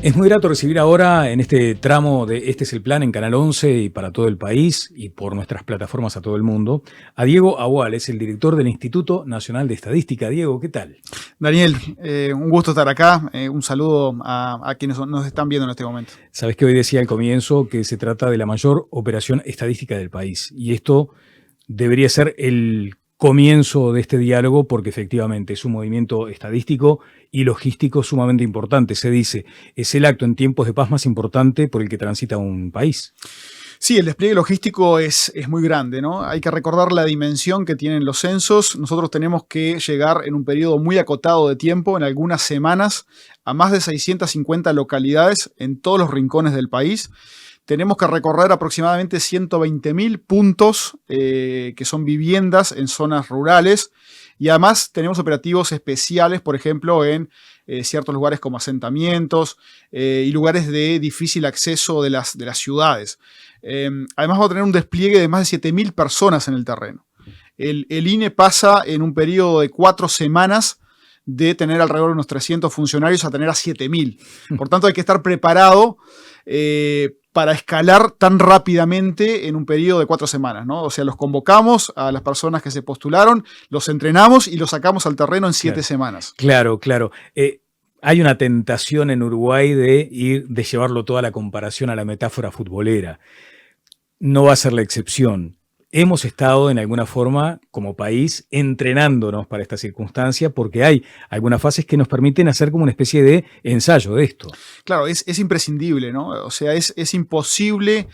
Es muy grato recibir ahora en este tramo de Este es el Plan en Canal 11 y para todo el país y por nuestras plataformas a todo el mundo, a Diego Agual, es el director del Instituto Nacional de Estadística. Diego, ¿qué tal? Daniel, un gusto estar acá. Un saludo a quienes nos están viendo en este momento. Sabes que hoy decía al comienzo que se trata de la mayor operación estadística del país y esto debería ser el comienzo de este diálogo porque efectivamente es un movimiento estadístico y logístico sumamente importante. Se dice, es el acto en tiempos de paz más importante por el que transita un país. Sí, el despliegue logístico es muy grande, ¿no? Hay que recordar la dimensión que tienen los censos. Nosotros tenemos que llegar en un periodo muy acotado de tiempo, en algunas semanas, a más de 650 localidades en todos los rincones del país. Tenemos que recorrer aproximadamente 120.000 puntos que son viviendas en zonas rurales. Y además tenemos operativos especiales, por ejemplo, en ciertos lugares como asentamientos y lugares de difícil acceso de las ciudades. Además vamos a tener un despliegue de más de 7.000 personas en el terreno. El INE pasa en un periodo de 4 semanas de tener alrededor de unos 300 funcionarios a tener a 7.000. Por tanto, hay que estar preparado para escalar tan rápidamente en un periodo de 4 semanas, ¿no? O sea, los convocamos a las personas que se postularon, los entrenamos y los sacamos al terreno en 7 semanas. Claro. Hay una tentación en Uruguay de llevarlo toda la comparación a la metáfora futbolera. No va a ser la excepción. Hemos estado en alguna forma como país entrenándonos para esta circunstancia porque hay algunas fases que nos permiten hacer como una especie de ensayo de esto. Claro, es imprescindible, ¿no? O sea, es imposible,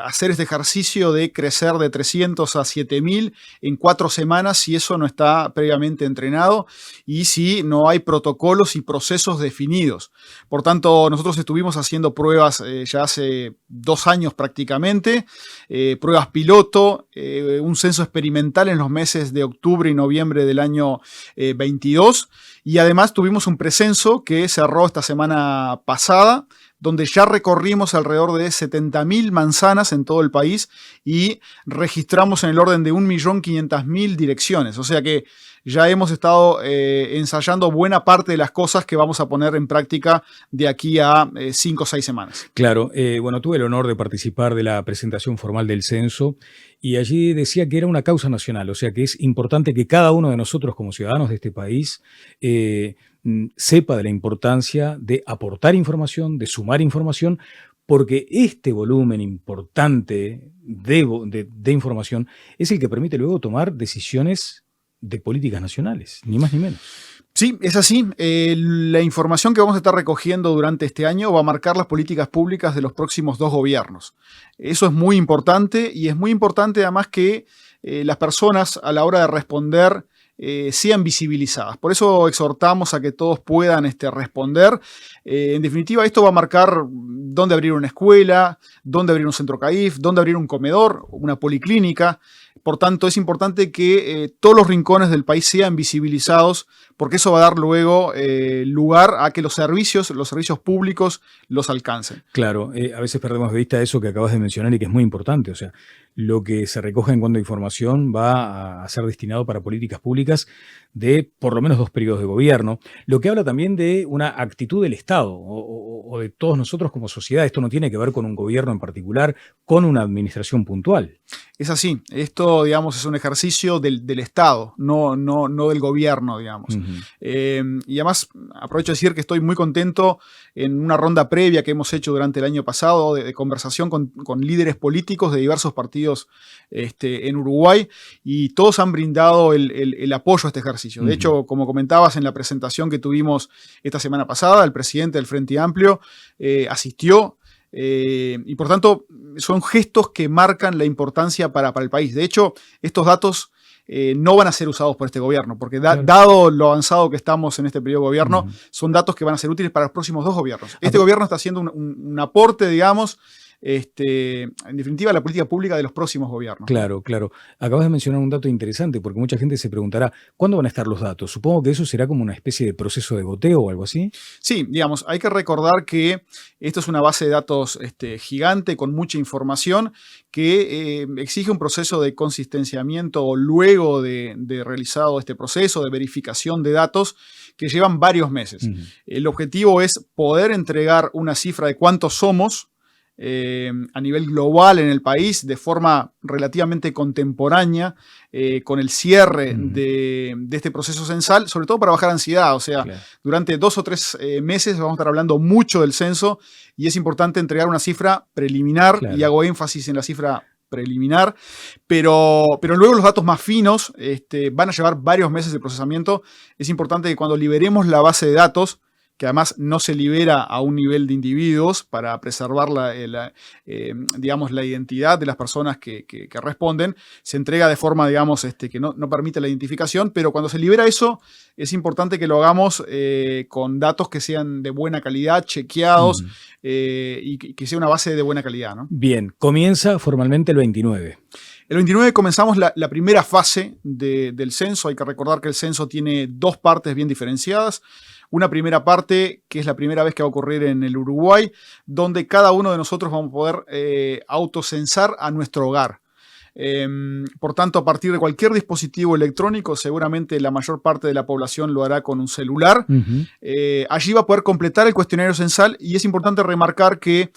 hacer este ejercicio de crecer de 300 a 7.000 en 4 semanas si eso no está previamente entrenado y si no hay protocolos y procesos definidos. Por tanto, nosotros estuvimos haciendo pruebas ya hace 2 años prácticamente, pruebas piloto, un censo experimental en los meses de octubre y noviembre del año 22 y además tuvimos un precenso que cerró esta semana pasada, donde ya recorrimos alrededor de 70.000 manzanas en todo el país y registramos en el orden de 1.500.000 direcciones. O sea que ya hemos estado ensayando buena parte de las cosas que vamos a poner en práctica de aquí a 5 o 6 semanas. Claro, tuve el honor de participar de la presentación formal del censo y allí decía que era una causa nacional, o sea que es importante que cada uno de nosotros como ciudadanos de este país sepa de la importancia de aportar información, de sumar información, porque este volumen importante de información es el que permite luego tomar decisiones de políticas nacionales, ni más ni menos. Sí, es así. La información que vamos a estar recogiendo durante este año va a marcar las políticas públicas de los próximos 2 gobiernos. Eso es muy importante y es muy importante además que las personas a la hora de responder sean visibilizadas. Por eso exhortamos a que todos puedan responder. En definitiva, esto va a marcar dónde abrir una escuela, dónde abrir un centro CAIF, dónde abrir un comedor, una policlínica. Por tanto, es importante que todos los rincones del país sean visibilizados porque eso va a dar luego lugar a que los servicios públicos los alcancen. Claro, a veces perdemos de vista eso que acabas de mencionar y que es muy importante. O sea, lo que se recoge en cuanto a información va a ser destinado para políticas públicas de por lo menos 2 periodos de gobierno, lo que habla también de una actitud del Estado o de todos nosotros como sociedad. Esto no tiene que ver con un gobierno en particular, con una administración puntual. Es así. Esto, es un ejercicio del Estado, no del gobierno, Uh-huh. Y además, aprovecho de decir que estoy muy contento en una ronda previa que hemos hecho durante el año pasado de conversación con líderes políticos de diversos partidos en Uruguay y todos han brindado el apoyo a este ejercicio. De hecho, como comentabas en la presentación que tuvimos esta semana pasada, el presidente del Frente Amplio asistió. Y por tanto son gestos que marcan la importancia para el país. De hecho, estos datos no van a ser usados por este gobierno, porque dado lo avanzado que estamos en este periodo de gobierno, son datos que van a ser útiles para los próximos 2 gobiernos. Este gobierno está haciendo un aporte, en definitiva, la política pública de los próximos gobiernos. Claro, claro. Acabas de mencionar un dato interesante, porque mucha gente se preguntará, ¿cuándo van a estar los datos? Supongo que eso será como una especie de proceso de goteo o algo así. Sí, digamos, hay que recordar que esto es una base de datos gigante con mucha información que exige un proceso de consistenciamiento luego de realizado este proceso de verificación de datos que llevan varios meses. El objetivo es poder entregar una cifra de cuántos somos a nivel global en el país de forma relativamente contemporánea con el cierre de este proceso censal, sobre todo para bajar ansiedad. O sea, durante 2 o 3 meses vamos a estar hablando mucho del censo y es importante entregar una cifra preliminar, y hago énfasis en la cifra preliminar, pero luego los datos más finos van a llevar varios meses de procesamiento. Es importante que cuando liberemos la base de datos, que además no se libera a un nivel de individuos para preservar digamos, la identidad de las personas que responden, se entrega de forma, digamos, que no permite la identificación, pero cuando se libera eso, es importante que lo hagamos con datos que sean de buena calidad, chequeados, y que sea una base de buena calidad, ¿no? Bien, comienza formalmente el 29. El 29 comenzamos la primera fase del censo. Hay que recordar que el censo tiene 2 partes bien diferenciadas. Una primera parte, que es la primera vez que va a ocurrir en el Uruguay, donde cada uno de nosotros vamos a poder autocensar a nuestro hogar. Por tanto, a partir de cualquier dispositivo electrónico, seguramente la mayor parte de la población lo hará con un celular. Allí va a poder completar el cuestionario censal, y es importante remarcar que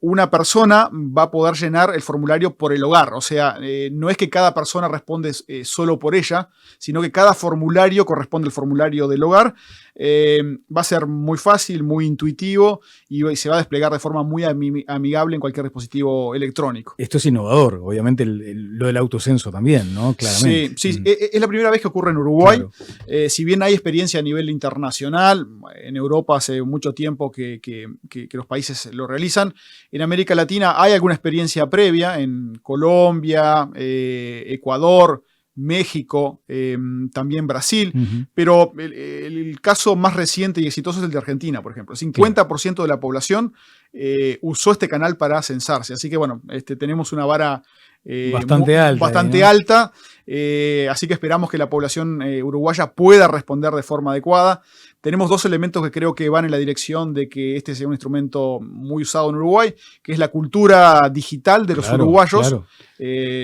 una persona va a poder llenar el formulario por el hogar. O sea, no es que cada persona responde solo por ella, sino que cada formulario corresponde al formulario del hogar. Va a ser muy fácil, muy intuitivo, y se va a desplegar de forma muy amigable en cualquier dispositivo electrónico. Esto es innovador, obviamente lo del autocenso también, ¿no? Claramente. Sí, es la primera vez que ocurre en Uruguay. Si bien hay experiencia a nivel internacional, en Europa hace mucho tiempo que los países lo realizan. En América Latina hay alguna experiencia previa, en Colombia, Ecuador, México, también Brasil, pero el caso más reciente y exitoso es el de Argentina, por ejemplo. 50% de la población usó este canal para censarse, así que bueno, tenemos una vara bastante alta, así que esperamos que la población uruguaya pueda responder de forma adecuada. Tenemos 2 elementos que creo que van en la dirección de que este sea un instrumento muy usado en Uruguay, que es la cultura digital de los uruguayos,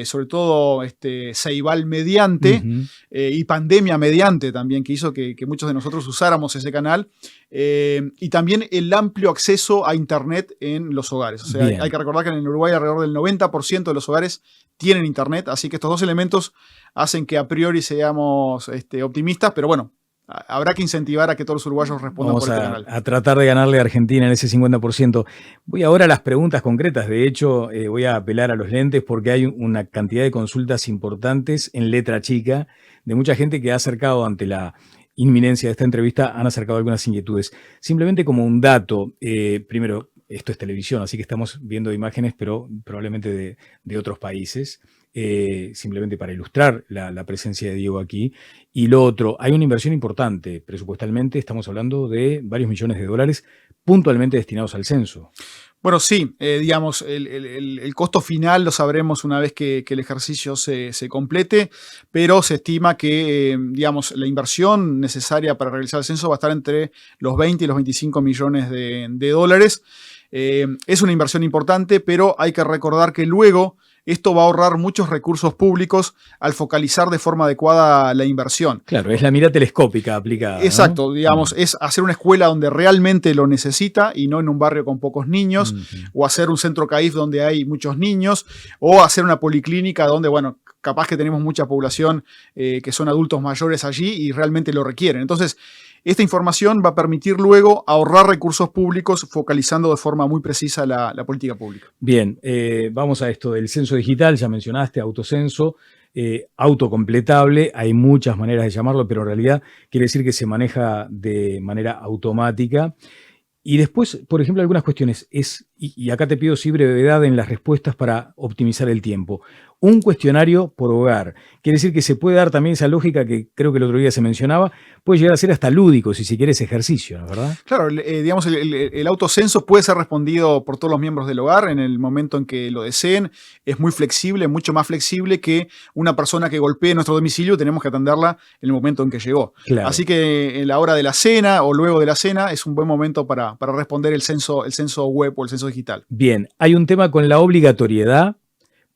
sobre todo Ceibal mediante, y pandemia mediante también, que hizo que muchos de nosotros usáramos ese canal, y también el amplio acceso a Internet en los hogares. O sea, hay que recordar que en Uruguay alrededor del 90% de los hogares tienen Internet, así que estos 2 elementos hacen que a priori seamos optimistas, pero bueno, habrá que incentivar a que todos los uruguayos respondan por este canal. A tratar de ganarle a Argentina en ese 50%. Voy ahora a las preguntas concretas. De hecho, voy a apelar a los lentes porque hay una cantidad de consultas importantes en letra chica de mucha gente que ha acercado ante la inminencia de esta entrevista, han acercado algunas inquietudes. Simplemente como un dato, primero, esto es televisión, así que estamos viendo imágenes, pero probablemente de otros países. Simplemente para ilustrar la presencia de Diego aquí. Y lo otro, hay una inversión importante presupuestalmente, estamos hablando de varios millones de dólares puntualmente destinados al censo. Bueno, sí, digamos, el costo final lo sabremos una vez que el ejercicio se complete, pero se estima que, digamos, la inversión necesaria para realizar el censo va a estar entre los 20 y los 25 millones de dólares. Es una inversión importante, pero hay que recordar que luego esto va a ahorrar muchos recursos públicos al focalizar de forma adecuada la inversión. Claro, es la mira telescópica aplicada. Exacto, ¿no? Digamos, es hacer una escuela donde realmente lo necesita y no en un barrio con pocos niños, o hacer un centro CAIF donde hay muchos niños, o hacer una policlínica donde, bueno, capaz que tenemos mucha población que son adultos mayores allí y realmente lo requieren. Entonces, esta información va a permitir luego ahorrar recursos públicos focalizando de forma muy precisa la política pública. Bien, vamos a esto del censo digital, ya mencionaste, autocenso, autocompletable, hay muchas maneras de llamarlo, pero en realidad quiere decir que se maneja de manera automática. Y después, por ejemplo, algunas cuestiones. Y acá te pido sí brevedad en las respuestas para optimizar el tiempo. Un cuestionario por hogar. Quiere decir que se puede dar también esa lógica que creo que el otro día se mencionaba. Puede llegar a ser hasta lúdico, si quieres ejercicio, ¿no es verdad? Claro, digamos, el autocenso puede ser respondido por todos los miembros del hogar en el momento en que lo deseen. Es muy flexible, mucho más flexible que una persona que golpee nuestro domicilio. Tenemos que atenderla en el momento en que llegó. Claro. Así que en la hora de la cena o luego de la cena es un buen momento para responder el censo web o el censo digital. Bien, hay un tema con la obligatoriedad,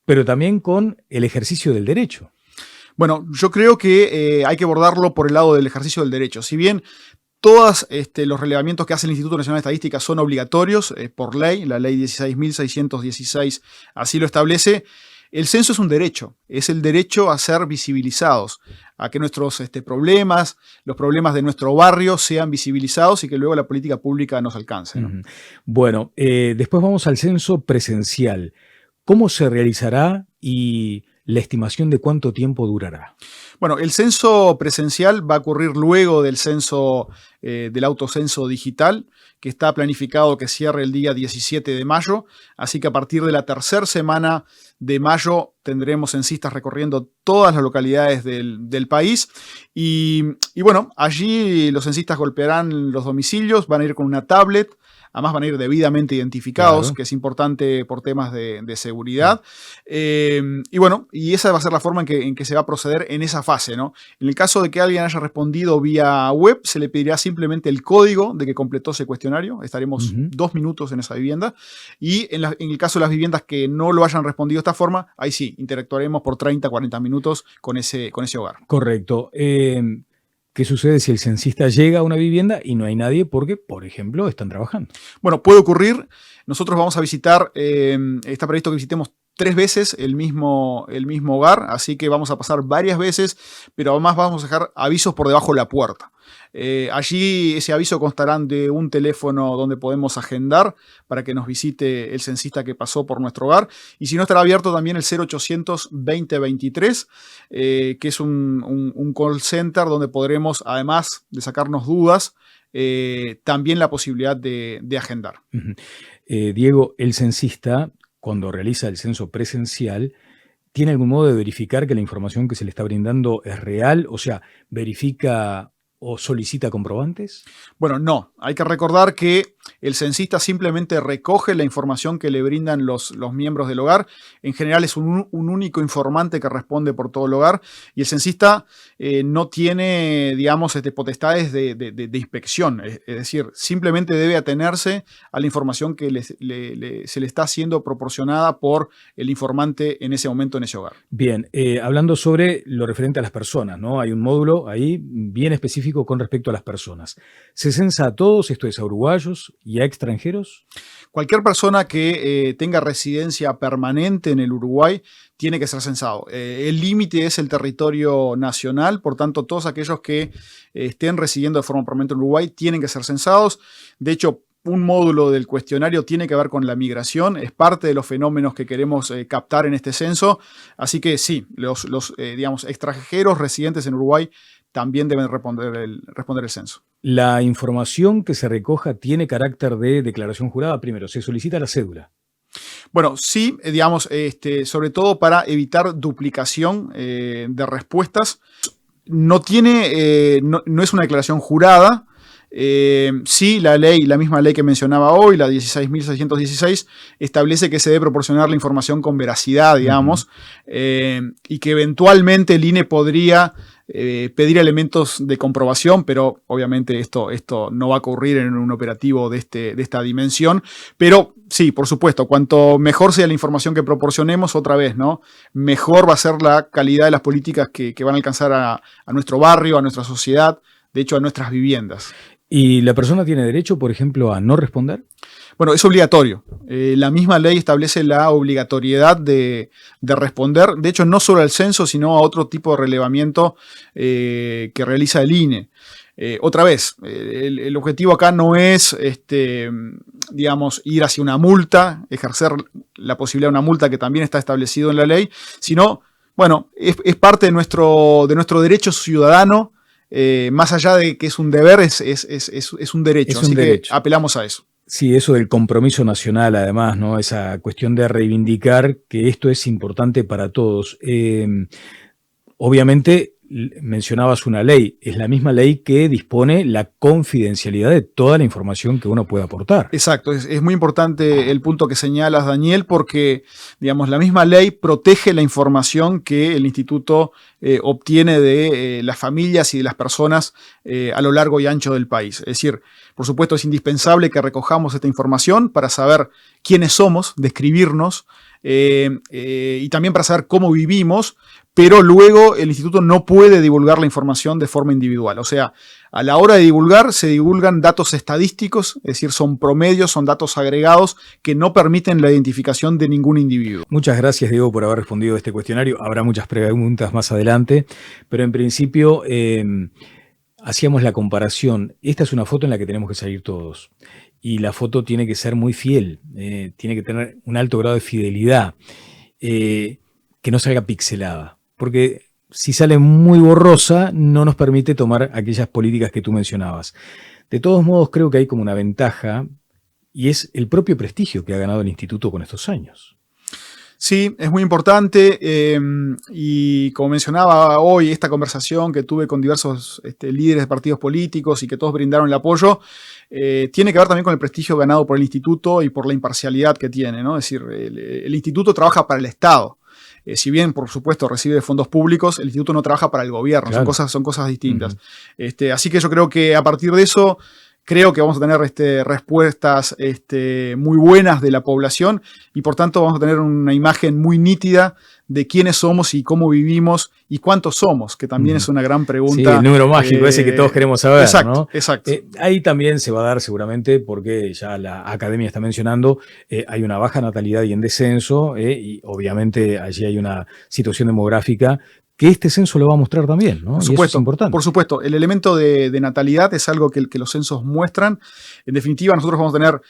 pero también con el ejercicio del derecho. Bueno, yo creo que hay que abordarlo por el lado del ejercicio del derecho. Si bien todos los relevamientos que hace el Instituto Nacional de Estadística son obligatorios por ley, la ley 16.616 así lo establece, el censo es un derecho, es el derecho a ser visibilizados, a que nuestros problemas, los problemas de nuestro barrio sean visibilizados y que luego la política pública nos alcance, ¿no? Bueno, después vamos al censo presencial. ¿Cómo se realizará y la estimación de cuánto tiempo durará? Bueno, el censo presencial va a ocurrir luego del censo, del autocenso digital, que está planificado que cierre el día 17 de mayo, así que a partir de la tercera semana de mayo tendremos censistas recorriendo todas las localidades del país y bueno, allí los censistas golpearán los domicilios, van a ir con una tablet. Además van a ir debidamente identificados, claro, que es importante por temas de seguridad. Y bueno, y esa va a ser la forma en que se va a proceder en esa fase, ¿no? En el caso de que alguien haya respondido vía web, se le pedirá simplemente el código de que completó ese cuestionario. Estaremos 2 minutos en esa vivienda. Y en el caso de las viviendas que no lo hayan respondido de esta forma, ahí sí, interactuaremos por 30, 40 minutos con ese hogar. Correcto. ¿Qué sucede si el censista llega a una vivienda y no hay nadie porque, por ejemplo, están trabajando? Bueno, puede ocurrir. Nosotros vamos a visitar, está previsto que visitemos 3 veces el mismo hogar, así que vamos a pasar varias veces, pero además vamos a dejar avisos por debajo de la puerta. Allí ese aviso constará de un teléfono donde podemos agendar para que nos visite el censista que pasó por nuestro hogar. Y si no, estará abierto también el 0800 2023, que es un call center donde podremos, además de sacarnos dudas, también la posibilidad de agendar. Diego, el censista, cuando realiza el censo presencial, ¿tiene algún modo de verificar que la información que se le está brindando es real? O sea, ¿verifica o solicita comprobantes? Bueno, no. Hay que recordar que el censista simplemente recoge la información que le brindan los miembros del hogar. En general es un único informante que responde por todo el hogar y el censista no tiene, digamos, potestades de inspección. Es decir, simplemente debe atenerse a la información que se le está siendo proporcionada por el informante en ese momento en ese hogar. Bien, hablando sobre lo referente a las personas, ¿no? Hay un módulo ahí bien específico con respecto a las personas. ¿Se censa a todos, esto es a uruguayos y a extranjeros? Cualquier persona que tenga residencia permanente en el Uruguay tiene que ser censado. El límite es el territorio nacional, por tanto, todos aquellos que estén residiendo de forma permanente en Uruguay tienen que ser censados. De hecho, un módulo del cuestionario tiene que ver con la migración, es parte de los fenómenos que queremos captar en este censo. Así que sí, los digamos, extranjeros residentes en Uruguay también deben responder el censo. La información que se recoja tiene carácter de declaración jurada. Primero, se solicita la cédula. Bueno, sí, digamos, sobre todo para evitar duplicación de respuestas. No es una declaración jurada. Sí, la misma ley que mencionaba hoy, la 16.616, establece que se debe proporcionar la información con veracidad, digamos, y que eventualmente el INE podría pedir elementos de comprobación, pero obviamente esto no va a ocurrir en un operativo de esta dimensión. Pero sí, por supuesto, cuanto mejor sea la información que proporcionemos, otra vez, ¿no? Mejor va a ser la calidad de las políticas que van a alcanzar a nuestro barrio, a nuestra sociedad, de hecho a nuestras viviendas. ¿Y la persona tiene derecho, por ejemplo, a no responder? Bueno, es obligatorio. La misma ley establece la obligatoriedad de responder, de hecho, no solo al censo, sino a otro tipo de relevamiento que realiza el INE. Otra vez, el objetivo acá no es, digamos, ir hacia una multa, ejercer la posibilidad de una multa que también está establecido en la ley, sino, bueno, es parte de nuestro derecho ciudadano más allá de que es un deber, es un derecho. Es un Así derecho. que apelamos a eso. Sí, eso del compromiso nacional, además, ¿no? Esa cuestión de reivindicar que esto es importante para todos. Obviamente, mencionabas una ley, es la misma ley que dispone la confidencialidad de toda la información que uno puede aportar. Exacto, es muy importante el punto que señalas, Daniel, porque, digamos, la misma ley protege la información que el instituto obtiene de las familias y de las personas a lo largo y ancho del país. Es decir, por supuesto, es indispensable que recojamos esta información para saber quiénes somos, describirnos, y también para saber cómo vivimos, pero luego el instituto no puede divulgar la información de forma individual. O sea, a la hora de divulgar, se divulgan datos estadísticos, es decir, son promedios, son datos agregados que no permiten la identificación de ningún individuo. Muchas gracias, Diego, por haber respondido a este cuestionario. Habrá muchas preguntas más adelante, pero en principio hacíamos la comparación. Esta es una foto en la que tenemos que salir todos. Y la foto tiene que ser muy fiel, tiene que tener un alto grado de fidelidad, que no salga pixelada. Porque si sale muy borrosa, no nos permite tomar aquellas políticas que tú mencionabas. De todos modos, creo que hay como una ventaja, y es el propio prestigio que ha ganado el instituto con estos años. Sí, es muy importante, y como mencionaba hoy, esta conversación que tuve con diversos líderes de partidos políticos y que todos brindaron el apoyo, tiene que ver también con el prestigio ganado por el instituto y por la imparcialidad que tiene, ¿no? Es decir, el instituto trabaja para el Estado. Si bien, por supuesto, recibe fondos públicos, el instituto no trabaja para el gobierno, claro. son cosas distintas. Así que yo creo que a partir de eso, creo que vamos a tener respuestas muy buenas de la población y por tanto vamos a tener una imagen muy nítida de quiénes somos y cómo vivimos y cuántos somos, que también es una gran pregunta. Sí, el número mágico ese que todos queremos saber. Exacto, ¿no? Exacto. Ahí también se va a dar seguramente, porque ya la academia está mencionando, hay una baja natalidad y en descenso, y obviamente allí hay una situación demográfica que este censo lo va a mostrar también, ¿no? Por supuesto, y eso es importante. Por supuesto, el elemento de natalidad es algo que los censos muestran. En definitiva, nosotros vamos a tener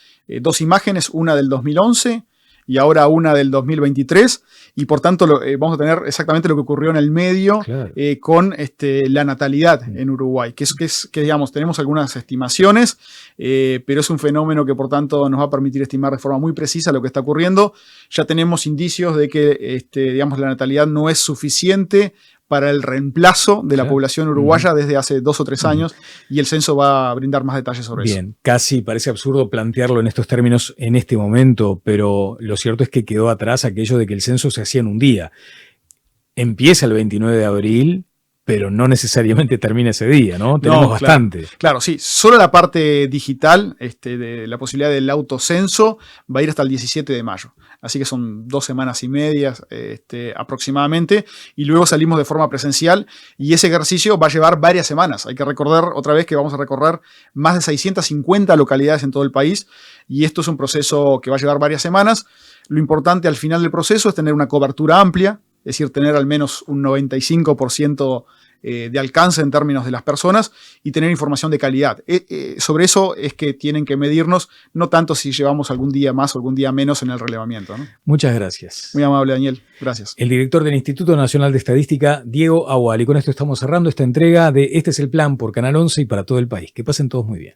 dos imágenes, una del 2011 y ahora una del 2023, y por tanto vamos a tener exactamente lo que ocurrió en el medio, claro. Con la natalidad en Uruguay, que digamos, tenemos algunas estimaciones, pero es un fenómeno que por tanto nos va a permitir estimar de forma muy precisa lo que está ocurriendo. Ya tenemos indicios de que digamos, la natalidad no es suficiente para el reemplazo de la población uruguaya desde hace 2 o 3 años, y el censo va a brindar más detalles sobre eso. Bien, casi parece absurdo plantearlo en estos términos en este momento, pero lo cierto es que quedó atrás aquello de que el censo se hacía en un día. Empieza el 29 de abril, pero no necesariamente termina ese día, ¿no? Tenemos bastante. Claro, sí. Solo la parte digital, de la posibilidad del autocenso, va a ir hasta el 17 de mayo. Así que son 2 semanas y media aproximadamente. Y luego salimos de forma presencial y ese ejercicio va a llevar varias semanas. Hay que recordar otra vez que vamos a recorrer más de 650 localidades en todo el país. Y esto es un proceso que va a llevar varias semanas. Lo importante al final del proceso es tener una cobertura amplia, es decir, tener al menos un 95% de alcance en términos de las personas y tener información de calidad. Sobre eso es que tienen que medirnos, no tanto si llevamos algún día más o algún día menos en el relevamiento, ¿no? Muchas gracias. Muy amable, Daniel. Gracias. El director del Instituto Nacional de Estadística, Diego Agual. Y con esto estamos cerrando esta entrega de Este es el Plan por Canal 11 y para todo el país. Que pasen todos muy bien.